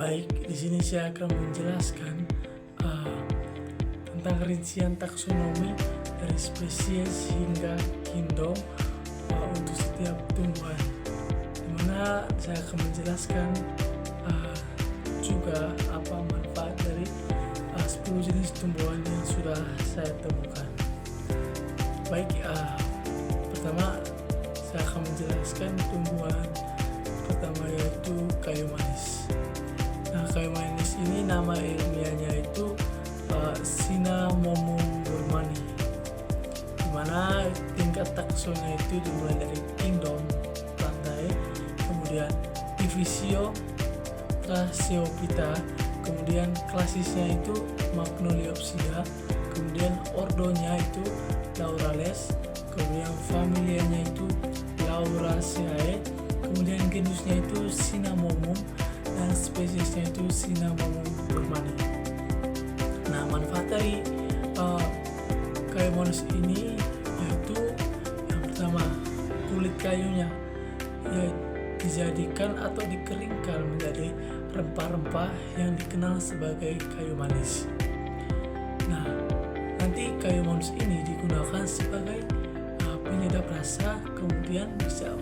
Baik, di sini saya akan menjelaskan uh, tentang rincian taksonomi dari spesies hingga kingdom untuk setiap tumbuhan. Dimana saya akan menjelaskan juga apa manfaat dari 10 jenis tumbuhan yang sudah saya temukan. Baik, pertama saya akan menjelaskan tumbuhan pertama, yaitu kayu manis. Nah, kayu manis ini nama ilmiahnya itu Cinnamomum burmani, dimana tingkat taksonnya itu dimulai dari kingdom, rantai, kemudian divisio, Thrasceophyta, kemudian klasisnya itu Magnoliopsida, kemudian ordonya itu Laurales, kemudian familianya itu Lauraceae, kemudian genusnya itu Cinnamomum, dan spesiesnya itu Cinnamomum burmani. Nah, manfaat dari kayu manis ini yaitu yang pertama, kulit kayunya dijadikan atau dikeringkan menjadi rempah-rempah yang dikenal sebagai kayu manis. Nah, nanti kayu manis ini digunakan sebagai penyedap rasa, kemudian bisa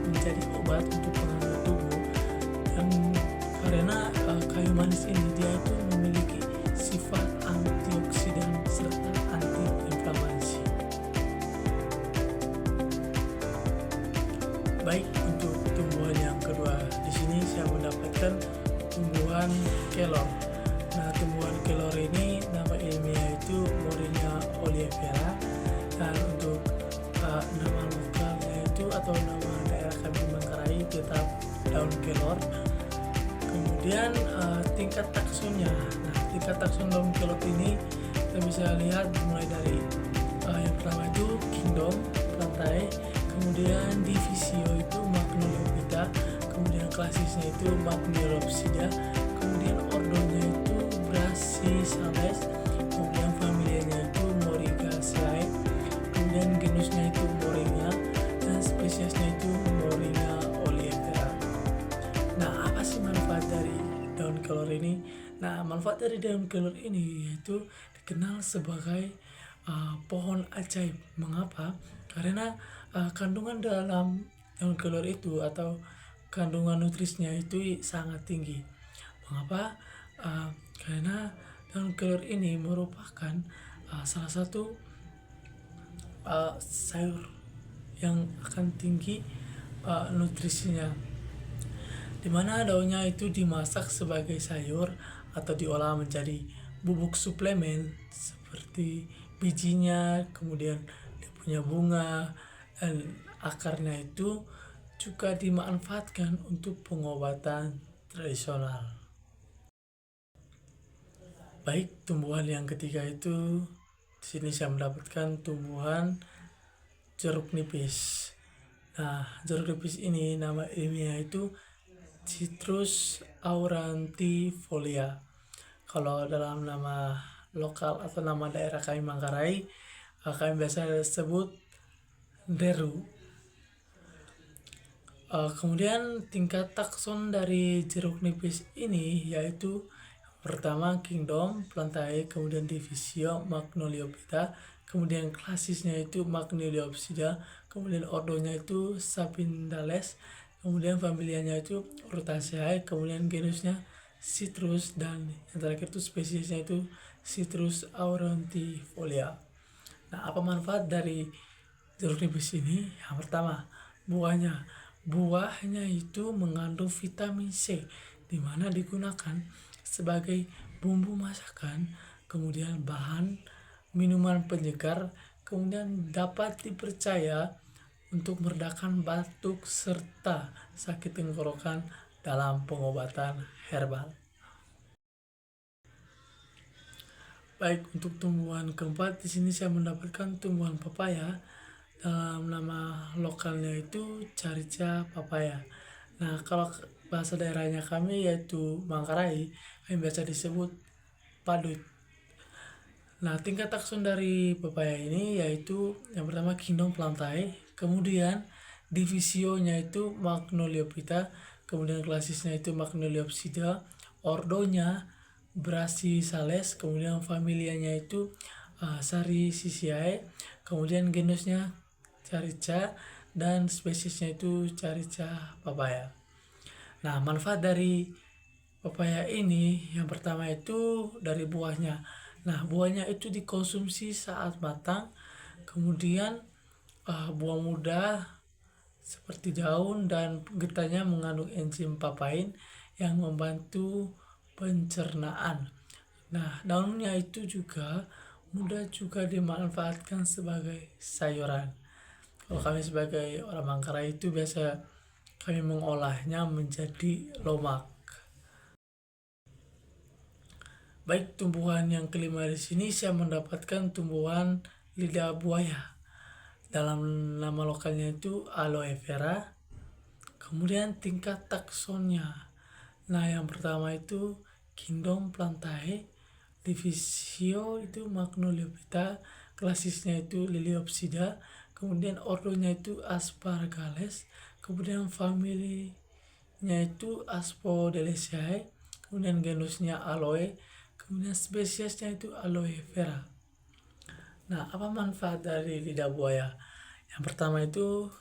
menjadi obat untuk penghangat tubuh. Dan karena kayu manis ini dia itu memiliki sifat antioksidan serta anti-inflamasi. Baik, untuk tumbuhan yang kedua, di sini saya mendapatkan tumbuhan kelor. Nah, tumbuhan kelor ini nama ilmiah itu Moringa oleifera, dan untuk nama lokalnya itu atau nama daerah kami Manggarai tetap daun kelor. Kemudian tingkat taksonnya, nah tingkat takson daun kelor ini kita bisa lihat mulai dari yang pertama itu kingdom, rantai, kemudian divisio itu Magnoliophyta, kemudian klasisnya itu Magnoliopsida, kemudian ordonya itu Brachycales, kemudian familianya itu Moringaceae, kemudian genusnya itu Moringa, dan spesiesnya itu Moringa oleifera. Nah, apa sih manfaat dari daun kelor ini? Nah, manfaat dari daun kelor ini yaitu dikenal sebagai pohon ajaib. Mengapa? Karena kandungan dalam daun kelor itu atau kandungan nutrisinya itu sangat tinggi. Mengapa? Karena daun kelor ini merupakan salah satu sayur yang akan tinggi nutrisinya, dimana daunnya itu dimasak sebagai sayur atau diolah menjadi bubuk suplemen seperti bijinya, kemudian dia punya bunga, dan akarnya itu juga dimanfaatkan untuk pengobatan tradisional. Baik, tumbuhan yang ketiga itu di sini saya mendapatkan tumbuhan jeruk nipis. Nah, jeruk nipis ini nama ilmiah itu Citrus aurantifolia. Kalau dalam nama lokal atau nama daerah kami Manggarai, kami biasa sebut deru. Kemudian tingkat takson dari jeruk nipis ini yaitu pertama kingdom, plantae, kemudian divisio Magnoliophyta, kemudian klasisnya itu Magnoliopsida, kemudian ordonya itu Sapindales, kemudian familianya itu Rutaceae, kemudian genusnya Citrus, dan yang terakhir itu spesiesnya itu Citrus aurantifolia. Nah, apa manfaat dari jeruk nipis ini? Yang pertama, buahnya itu mengandung vitamin C, dimana digunakan sebagai bumbu masakan, kemudian bahan minuman penyegar, kemudian dapat dipercaya untuk meredakan batuk serta sakit tenggorokan dalam pengobatan herbal. Baik, untuk tumbuhan keempat di sini saya mendapatkan tumbuhan papaya. Dalam nama lokalnya itu Carica papaya. Nah, kalau bahasa daerahnya kami yaitu Manggarai, kami biasa disebut padut. Nah, tingkat takson dari papaya ini yaitu yang pertama kingdom plantae, kemudian divisionya itu Magnoliophyta, kemudian klasisnya itu Magnoliopsida, ordonya Brassicales, kemudian familianya itu Sariciae, kemudian genusnya Carica, dan spesiesnya itu Carica papaya. Nah, manfaat dari papaya ini yang pertama itu dari buahnya. Nah, buahnya itu dikonsumsi saat matang, kemudian buah muda seperti daun dan getahnya mengandung enzim papain yang membantu pencernaan. Nah, daunnya itu juga mudah juga dimanfaatkan sebagai sayuran. Kalau kami sebagai orang Manggarai itu biasa kami mengolahnya menjadi lomak. Baik, tumbuhan yang kelima di sini saya mendapatkan tumbuhan lidah buaya. Dalam nama lokalnya itu aloe vera. Kemudian tingkat taksonnya. Nah, yang pertama itu Kingdom Plantae, divisio itu Magnoliophyta, klasisnya itu Liliopsida, kemudian ordonya itu Asparagales, kemudian familinya itu Aspodelaceae, kemudian genusnya Aloe, kemudian spesiesnya itu aloe vera. Nah, apa manfaat dari lidah buaya? Yang pertama itu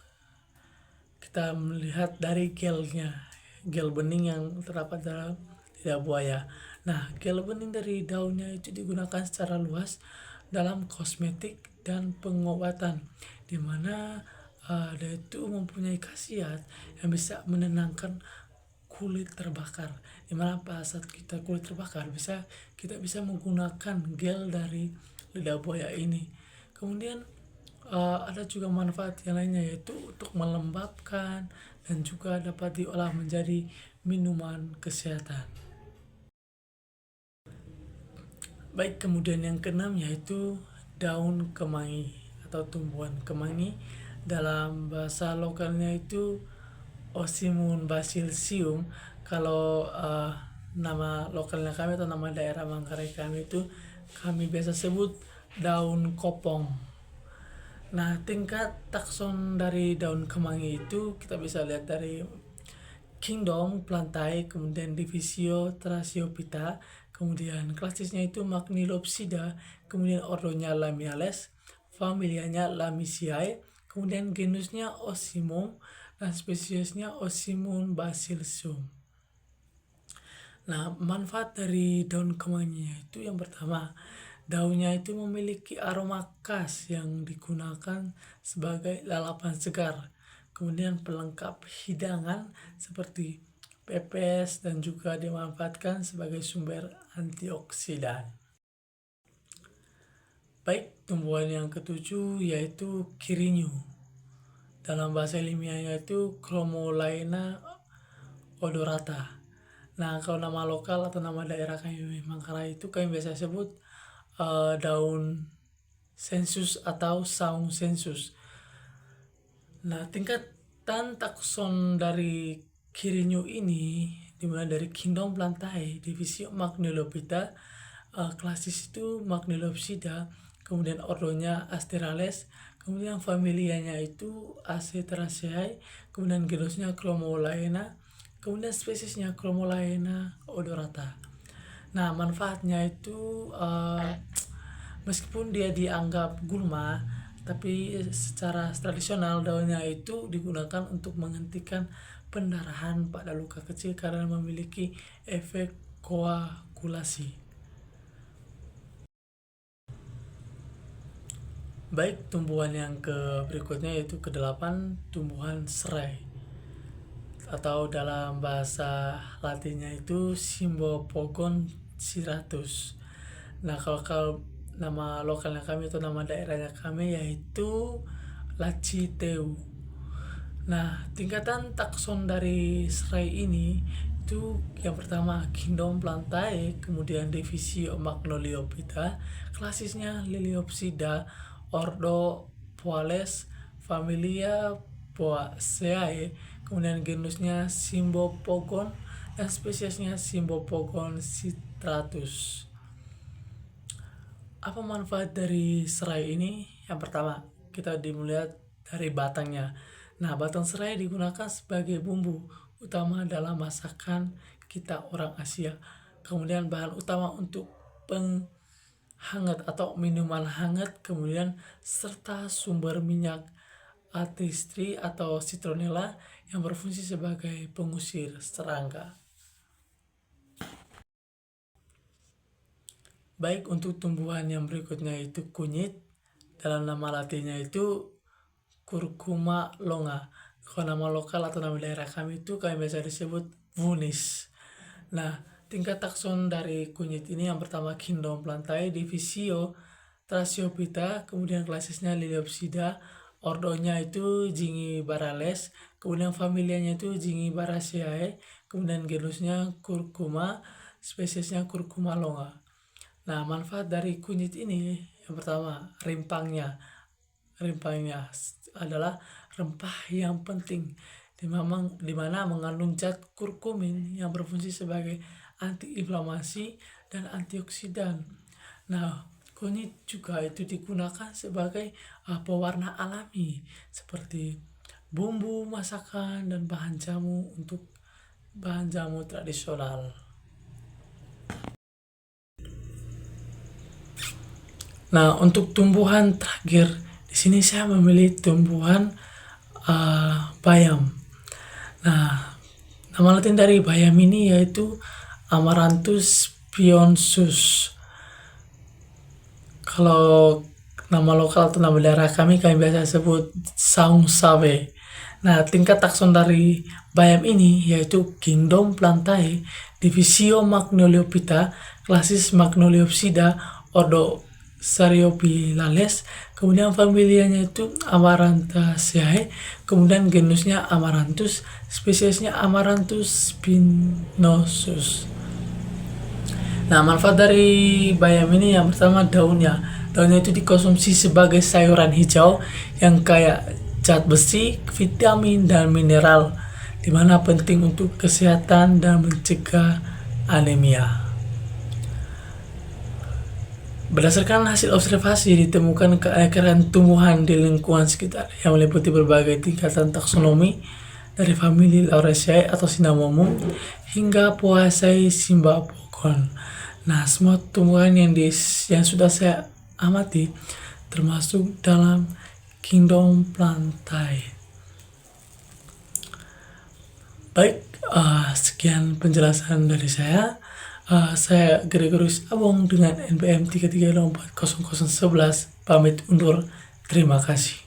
kita melihat dari gelnya, gel bening yang terdapat dalam lidah buaya. Nah, gel bening dari daunnya itu digunakan secara luas dalam kosmetik dan pengobatan, di mana dia itu mempunyai khasiat yang bisa menenangkan kulit terbakar. Dimana pada saat kita kulit terbakar kita bisa menggunakan gel dari lidah buaya ini. Kemudian ada juga manfaat yang lainnya, yaitu untuk melembabkan dan juga dapat diolah menjadi minuman kesehatan. Baik, kemudian yang keenam yaitu daun kemangi atau tumbuhan kemangi. Dalam bahasa lokalnya itu Ocimum basilicium. Kalau nama lokalnya kami atau nama daerah Manggarai kami itu kami biasa sebut daun kopong. Nah, tingkat takson dari daun kemangi itu kita bisa lihat dari Kingdom Plantae, kemudian divisio Thrasiophyta, kemudian klasisnya itu Magnoliopsida, kemudian ordonya Lamiales, familianya Lamiaceae, kemudian genusnya Ocimum, dan spesiesnya Ocimum basilicum. Nah, manfaat dari daun kemanginya itu yang pertama, daunnya itu memiliki aroma khas yang digunakan sebagai lalapan segar, kemudian pelengkap hidangan seperti pepes, dan juga dimanfaatkan sebagai sumber antioksidan. Baik, tumbuhan yang ketujuh yaitu kirinyu. Dalam bahasa ilmiahnya itu Chromolaena odorata. Nah, kalau nama lokal atau nama daerah kami Manggarai itu kami biasa sebut daun sensus atau saung sensus. Nah, tingkatan takson dari kirinyu ini dimulai dari Kingdom Plantae, divisio Magnoliophyta, klasis itu Magnoliopsida, kemudian ordonya Asterales, kemudian familianya itu Aceteraceae, kemudian genusnya Chromolaena, kemudian spesiesnya Chromolaena odorata. Nah, manfaatnya itu meskipun dia dianggap gulma, tapi secara tradisional daunnya itu digunakan untuk menghentikan pendarahan pada luka kecil karena memiliki efek koagulasi. Baik, tumbuhan yang berikutnya yaitu ke-8, tumbuhan serai, atau dalam bahasa latinnya itu Cymbopogon ciratus. Nah, kalau nama lokalnya kami atau nama daerahnya kami yaitu Laciteu. Nah, tingkatan takson dari serai ini itu yang pertama Kingdom Plantae, kemudian divisio Magnoliophyta, klasisnya Liliopsida, ordo Poales, familia Poaceae, kemudian genusnya Cymbopogon, dan spesiesnya Cymbopogon citratus. Apa manfaat dari serai ini? Yang pertama, kita dimulai dari batangnya. Nah, batang serai digunakan sebagai bumbu utama dalam masakan kita orang Asia. Kemudian bahan utama untuk penghangat atau minuman hangat, kemudian serta sumber minyak artistri atau citronella yang berfungsi sebagai pengusir serangga. Baik, untuk tumbuhan yang berikutnya itu kunyit, dalam nama latinnya itu Curcuma longa. Kalau nama lokal atau nama daerah kami itu kami biasa disebut Vunis. Nah, tingkat takson dari kunyit ini yang pertama kingdom plantae, divisio Thrasiophyta, kemudian klasisnya Liliopsida, ordonya itu Zingiberales, kemudian familianya itu Zingiberaceae, kemudian genusnya Curcuma, spesiesnya Curcuma longa. Nah, manfaat dari kunyit ini yang pertama, rimpangnya adalah rempah yang penting di mana mengandung zat kurkumin yang berfungsi sebagai antiinflamasi dan antioksidan. Nah, kunyit juga itu digunakan sebagai pewarna alami seperti bumbu masakan dan bahan jamu tradisional. Nah, untuk tumbuhan terakhir di sini saya memilih tumbuhan bayam. Nah, nama latin dari bayam ini yaitu Amaranthus pionsus. Kalau nama lokal atau nama daerah kami biasa sebut saung sawe. Nah, tingkat takson dari bayam ini yaitu kingdom plantae, divisio Magnoliophyta, klasis Magnoliopsida, ordo Seriophyllales, kemudian familianya itu Amaranthaceae, kemudian genusnya Amaranthus, spesiesnya Amaranthus spinosus. Nah, manfaat dari bayam ini yang pertama daunnya itu dikonsumsi sebagai sayuran hijau yang kaya zat besi, vitamin, dan mineral, di mana penting untuk kesehatan dan mencegah anemia. Berdasarkan hasil observasi, ditemukan keakraban tumbuhan di lingkungan sekitar yang meliputi berbagai tingkatan taksonomi dari famili Lauraceae atau Cinnamomum hingga Poaceae Cymbopogon. Nah, semua tumbuhan yang sudah saya amati termasuk dalam kingdom plantae. Baik, sekian penjelasan dari saya. Saya Gregorius Abong dengan NPM 3304011 pamit undur. Terima kasih.